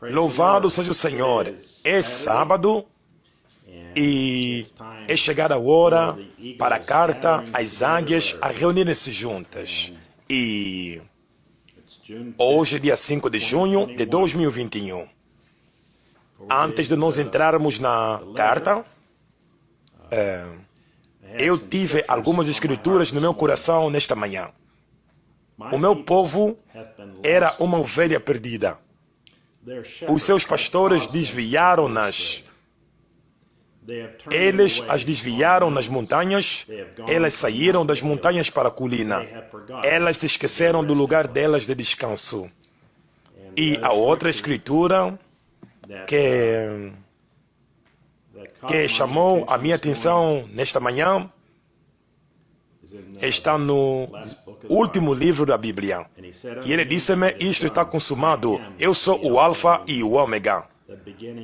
Louvado seja o Senhor. É sábado e é chegada a hora para a carta às águias a reunirem-se juntas. E hoje, dia 5 de junho de 2021. Antes de nós entrarmos na carta, eu tive algumas escrituras no meu coração nesta manhã. O meu povo era uma ovelha perdida. Os seus pastores desviaram-nas. Eles as desviaram nas montanhas. Elas saíram das montanhas para a colina. Elas se esqueceram do lugar delas de descanso. E a outra escritura que chamou a minha atenção nesta manhã está no último livro da Bíblia. E ele disse-me, isto está consumado. Eu sou o Alfa e o Ômega,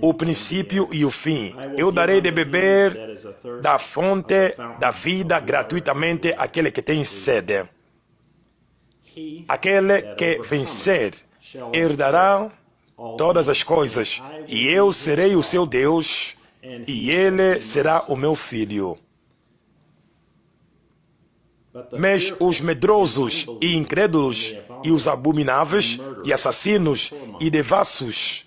o princípio e o fim. Eu darei de beber da fonte da vida gratuitamente àquele que tem sede. Aquele que vencer herdará todas as coisas, e eu serei o seu Deus, e ele será o meu filho. Mas os medrosos e incrédulos, e os abomináveis, e assassinos, e devassos,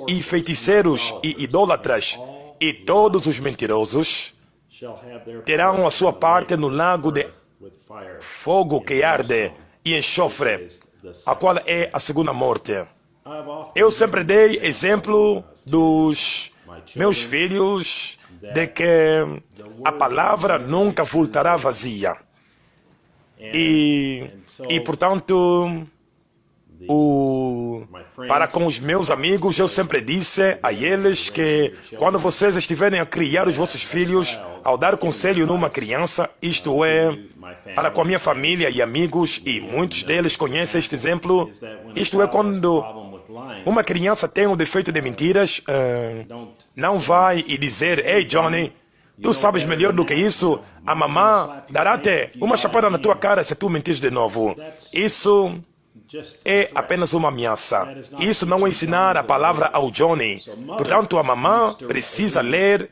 e feiticeiros, e idólatras, e todos os mentirosos, terão a sua parte no lago de fogo que arde e enxofre, a qual é a segunda morte. Eu sempre dei exemplo dos meus filhos de que a palavra nunca voltará vazia. E portanto, para com os meus amigos, eu sempre disse a eles que quando vocês estiverem a criar os vossos filhos, ao dar conselho numa criança, isto é, para com a minha família e amigos, e muitos deles conhecem este exemplo, isto é, quando uma criança tem um defeito de mentiras, não vai e dizer, ei Johnny, tu sabes melhor do que isso, a mamã dará-te uma chapada na tua cara se tu mentires de novo. Isso é apenas uma ameaça. Isso não é ensinar a palavra ao Johnny. Portanto, a mamã precisa ler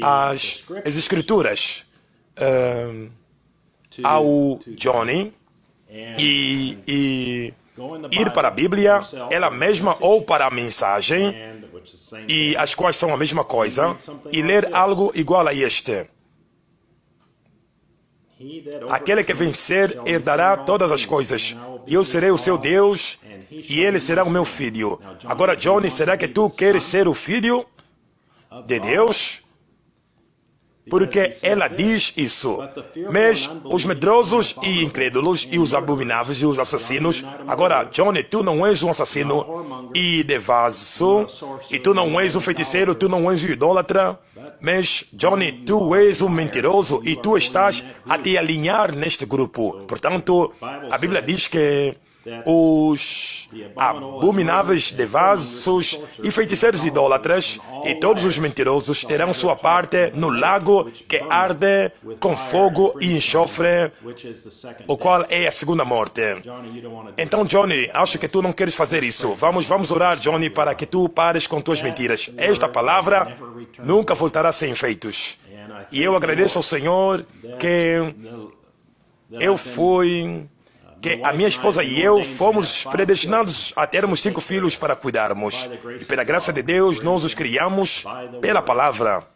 as escrituras ao Johnny e ir para a Bíblia, ela mesma, ou para a mensagem, e as quais são a mesma coisa, e ler algo igual a este. Aquele que vencer herdará todas as coisas, e eu serei o seu Deus, e ele será o meu filho. Agora, Johnny, será que tu queres ser o filho de Deus? Porque ela diz isso. Mas os medrosos e incrédulos, e os abomináveis e os assassinos, agora, Johnny, tu não és um assassino e devasso, e tu não és um feiticeiro, tu não és um idólatra, mas, Johnny, tu és um mentiroso e tu estás a te alinhar neste grupo. Portanto, a Bíblia diz que os abomináveis, devassos e feiticeiros idólatras e todos os mentirosos terão sua parte no lago que arde com fogo e enxofre, o qual é a segunda morte. Então, Johnny, acho que tu não queres fazer isso. Vamos orar, Johnny, para que tu pares com tuas mentiras. Esta palavra nunca voltará sem efeitos. E eu agradeço ao Senhor que a minha esposa e eu fomos predestinados a termos 5 filhos para cuidarmos. E pela graça de Deus, nós os criamos pela palavra.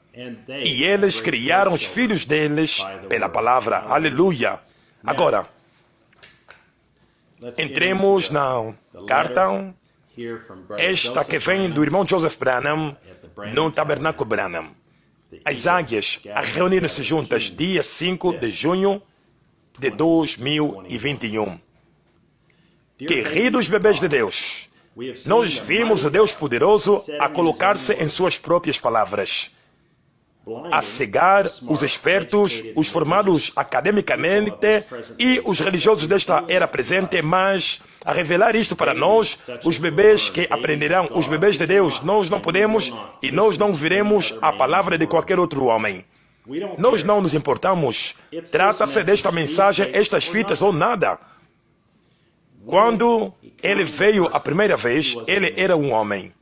E eles criaram os filhos deles pela palavra. Aleluia! Agora, entremos na carta, esta que vem do irmão Joseph Branham, no Tabernáculo Branham. As águias a reunirem-se juntas, dia 5 de junho de 2021. Queridos bebês de Deus, nós vimos o Deus poderoso a colocar-se em suas próprias palavras, a cegar os espertos, os formados academicamente e os religiosos desta era presente, mas a revelar isto para nós, os bebês que aprenderão, os bebês de Deus. Nós não podemos e nós não viremos a palavra de qualquer outro homem. Nós não nos importamos. Trata-se desta mensagem, estas fitas ou nada. Quando ele veio a primeira vez, ele era um homem.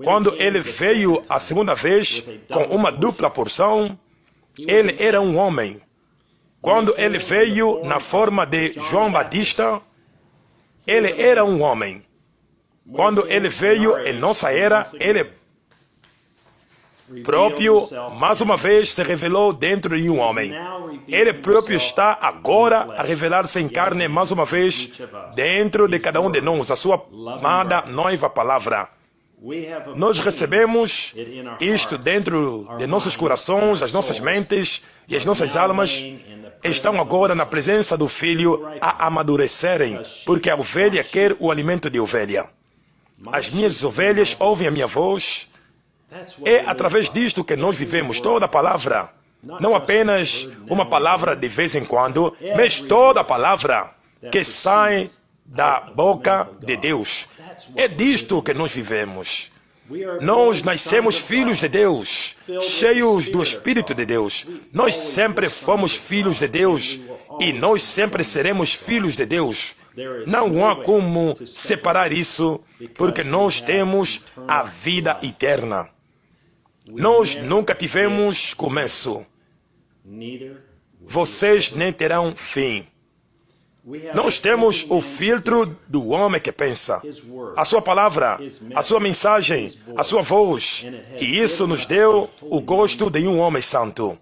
Quando ele veio a segunda vez com uma dupla porção, ele era um homem. Quando ele veio na forma de João Batista, ele era um homem. Quando ele veio em nossa era, ele próprio, mais uma vez, se revelou dentro de um homem. Ele próprio está agora a revelar-se em carne, mais uma vez, dentro de cada um de nós, a sua amada noiva palavra. Nós recebemos isto dentro de nossos corações, as nossas mentes e as nossas almas estão agora na presença do Filho a amadurecerem, porque a ovelha quer o alimento de ovelha. As minhas ovelhas ouvem a minha voz. É através disto que nós vivemos toda a palavra. Não apenas uma palavra de vez em quando, mas toda a palavra que sai da boca de Deus. É disto que nós vivemos. Nós nascemos filhos de Deus, cheios do Espírito de Deus. Nós sempre fomos filhos de Deus e nós sempre seremos filhos de Deus. Não há como separar isso, porque nós temos a vida eterna. Nós nunca tivemos começo. Vocês nem terão fim. Nós temos o filtro do homem que pensa, a sua palavra, a sua mensagem, a sua voz, e isso nos deu o gosto de um homem santo.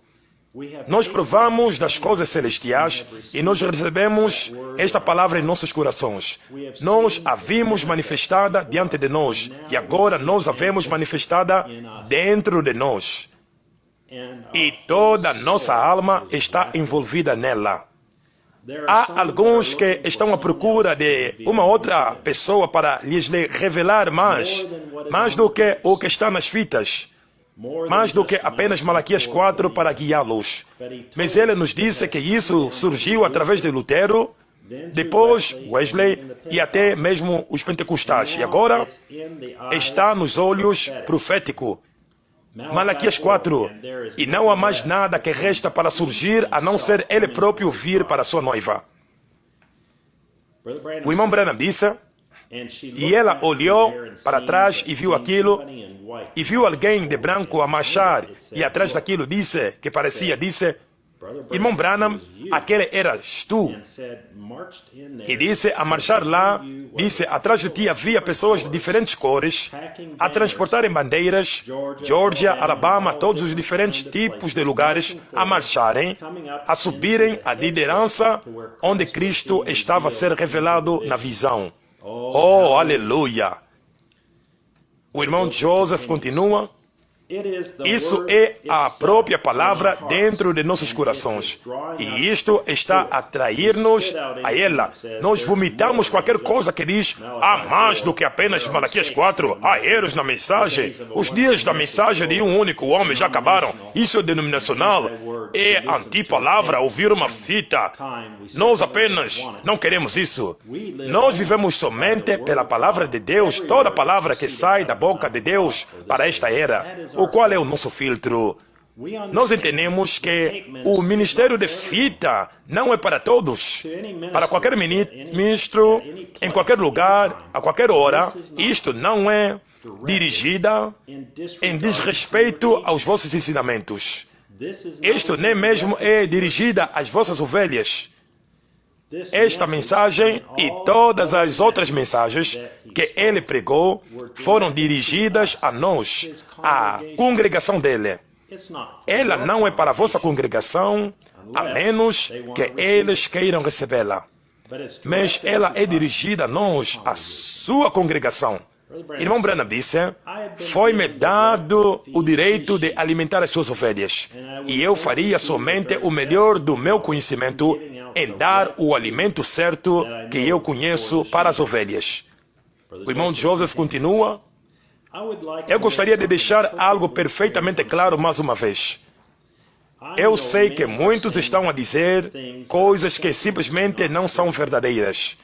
Nós provamos das coisas celestiais e nós recebemos esta palavra em nossos corações. Nós a vimos manifestada diante de nós e agora nós a vemos manifestada dentro de nós. E toda nossa alma está envolvida nela. Há alguns que estão à procura de uma outra pessoa para lhes revelar mais do que o que está nas fitas. Mais do que apenas Malaquias 4 para guiá-los. Mas ele nos disse que isso surgiu através de Lutero, depois Wesley e até mesmo os pentecostais. E agora está nos olhos profético. Malaquias 4. E não há mais nada que resta para surgir a não ser ele próprio vir para sua noiva. O irmão Branham disse, e ela olhou para trás e viu aquilo, e viu alguém de branco a marchar, e atrás daquilo disse, irmão Branham, aquele eras tu. E disse, a marchar lá, disse, atrás de ti havia pessoas de diferentes cores, a transportarem bandeiras, Geórgia, Alabama, todos os diferentes tipos de lugares, a marcharem, a subirem a liderança onde Cristo estava a ser revelado na visão. Oh, aleluia! O irmão Joseph continua. Isso é a própria palavra dentro de nossos corações. E isto está a atrair-nos a ela. Nós vomitamos qualquer coisa que diz, há mais do que apenas Malaquias 4, há erros na mensagem. Os dias da mensagem de um único homem já acabaram. Isso é denominacional. É antipalavra ouvir uma fita. Nós apenas não queremos isso. Nós vivemos somente pela palavra de Deus, toda palavra que sai da boca de Deus para esta era. O qual é o nosso filtro? Nós entendemos que o ministério de fita não é para todos. Para qualquer ministro, em qualquer lugar, a qualquer hora, isto não é dirigida em desrespeito aos vossos ensinamentos. Isto nem mesmo é dirigida às vossas ovelhas. Esta mensagem e todas as outras mensagens que ele pregou foram dirigidas a nós, à congregação dele. Ela não é para a vossa congregação, a menos que eles queiram recebê-la. Mas ela é dirigida a nós, a sua congregação. Irmão Branham disse, foi-me dado o direito de alimentar as suas ovelhas, e eu faria somente o melhor do meu conhecimento em dar o alimento certo que eu conheço para as ovelhas. O irmão Joseph continua, eu gostaria de deixar algo perfeitamente claro mais uma vez. Eu sei que muitos estão a dizer coisas que simplesmente não são verdadeiras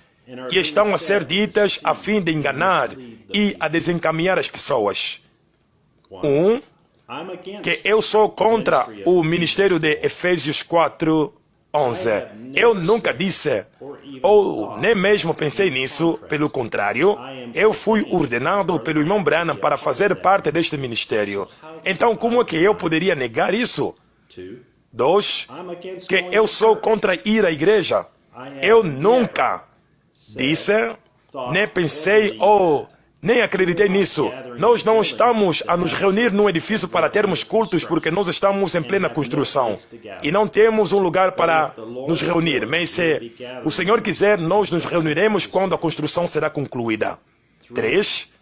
e estão a ser ditas a fim de enganar e a desencaminhar as pessoas. Que eu sou contra o ministério de Efésios 4:11. Eu nunca disse, ou nem mesmo pensei nisso, pelo contrário, eu fui ordenado pelo irmão Branham para fazer parte deste ministério. Então, como é que eu poderia negar isso? 2. Que eu sou contra ir à igreja. Eu nunca disse, nem pensei ou nem acreditei nisso. Nós não estamos a nos reunir num edifício para termos cultos porque nós estamos em plena construção e não temos um lugar para nos reunir. Mas se o Senhor quiser, nós nos reuniremos quando a construção será concluída. 3.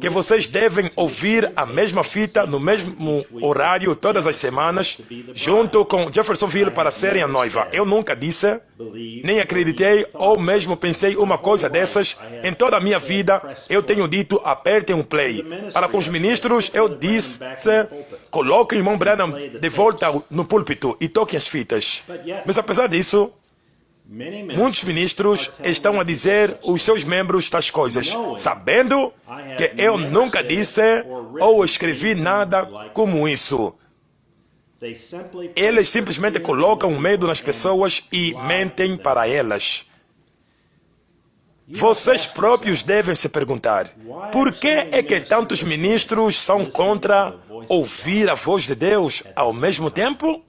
Que vocês devem ouvir a mesma fita no mesmo horário todas as semanas, junto com Jeffersonville para serem a noiva. Eu nunca disse, nem acreditei ou mesmo pensei uma coisa dessas. Em toda a minha vida, eu tenho dito, apertem um play. Para com os ministros, eu disse, coloquem o irmão Branham de volta no púlpito e toquem as fitas. Mas apesar disso, muitos ministros estão a dizer aos seus membros tais coisas, sabendo que eu nunca disse ou escrevi nada como isso. Eles simplesmente colocam medo nas pessoas e mentem para elas. Vocês próprios devem se perguntar, por que é que tantos ministros são contra ouvir a voz de Deus ao mesmo tempo?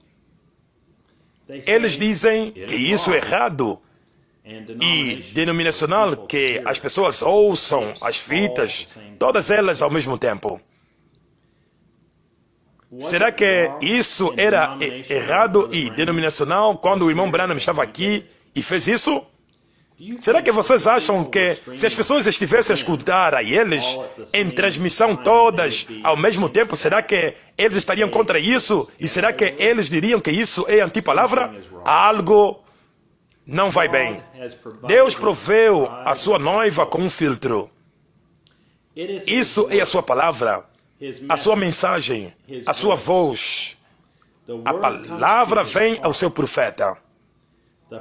Eles dizem que isso é errado e denominacional, que as pessoas ouçam as fitas, todas elas ao mesmo tempo. Será que isso era errado e denominacional quando o irmão Branham estava aqui e fez isso? Será que vocês acham que se as pessoas estivessem a escutar a eles em transmissão todas ao mesmo tempo, será que eles estariam contra isso? E será que eles diriam que isso é antipalavra? Algo não vai bem. Deus proveu a sua noiva com um filtro. Isso é a sua palavra, a sua mensagem, a sua voz. A palavra vem ao seu profeta.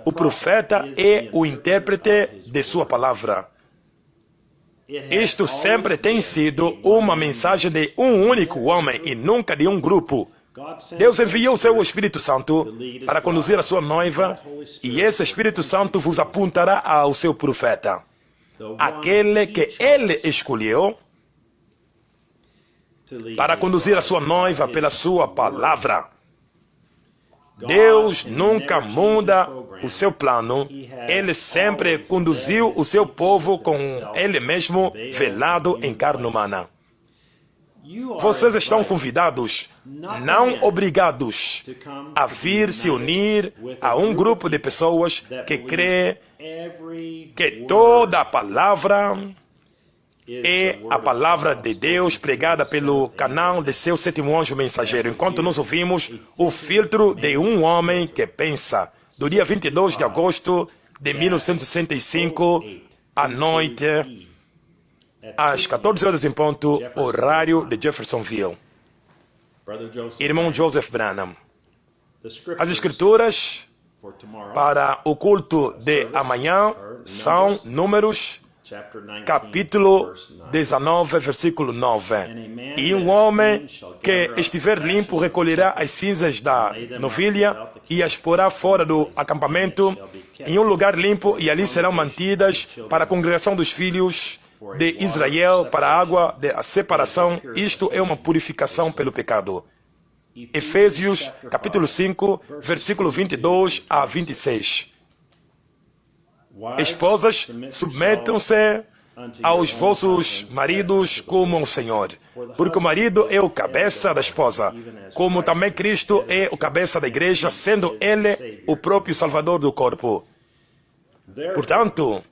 O profeta é o intérprete de sua palavra. Isto sempre tem sido uma mensagem de um único homem e nunca de um grupo. Deus enviou o seu Espírito Santo para conduzir a sua noiva e esse Espírito Santo vos apontará ao seu profeta, aquele que ele escolheu para conduzir a sua noiva pela sua palavra. Deus nunca muda o seu plano. Ele sempre conduziu o seu povo com Ele mesmo velado em carne humana. Vocês estão convidados, não obrigados, a vir se unir a um grupo de pessoas que crê que toda a palavra é a palavra de Deus pregada pelo canal de seu sétimo anjo mensageiro, enquanto nós ouvimos o filtro de um homem que pensa, do dia 22 de agosto de 1965, à noite, às 14 horas em ponto, horário de Jeffersonville. Irmão Joseph Branham. As escrituras para o culto de amanhã são Números capítulo 19, versículo 9. E um homem que estiver limpo recolherá as cinzas da novilha e as porá fora do acampamento em um lugar limpo, e ali serão mantidas para a congregação dos filhos de Israel, para a água da separação. Isto é uma purificação pelo pecado. Efésios capítulo 5, versículo 22 a 26. Esposas, submetam-se aos vossos maridos como ao Senhor, porque o marido é o cabeça da esposa, como também Cristo é o cabeça da igreja, sendo Ele o próprio Salvador do corpo. Portanto,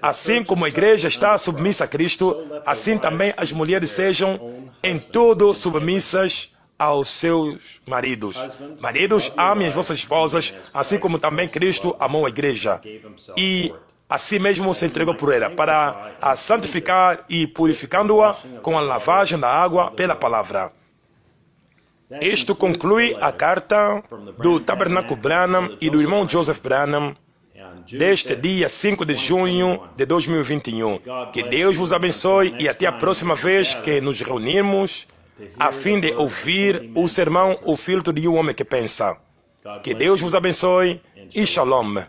assim como a igreja está submissa a Cristo, assim também as mulheres sejam em tudo submissas aos seus maridos. Maridos, amem as vossas esposas, assim como também Cristo amou a igreja. E assim mesmo se entregou por ela, para a santificar e purificando-a com a lavagem da água pela palavra. Isto conclui a carta do Tabernáculo Branham e do irmão Joseph Branham deste dia 5 de junho de 2021. Que Deus vos abençoe e até a próxima vez que nos reunirmos a fim de ouvir o sermão O Filtro de um Homem que Pensa. Que Deus vos abençoe e Shalom.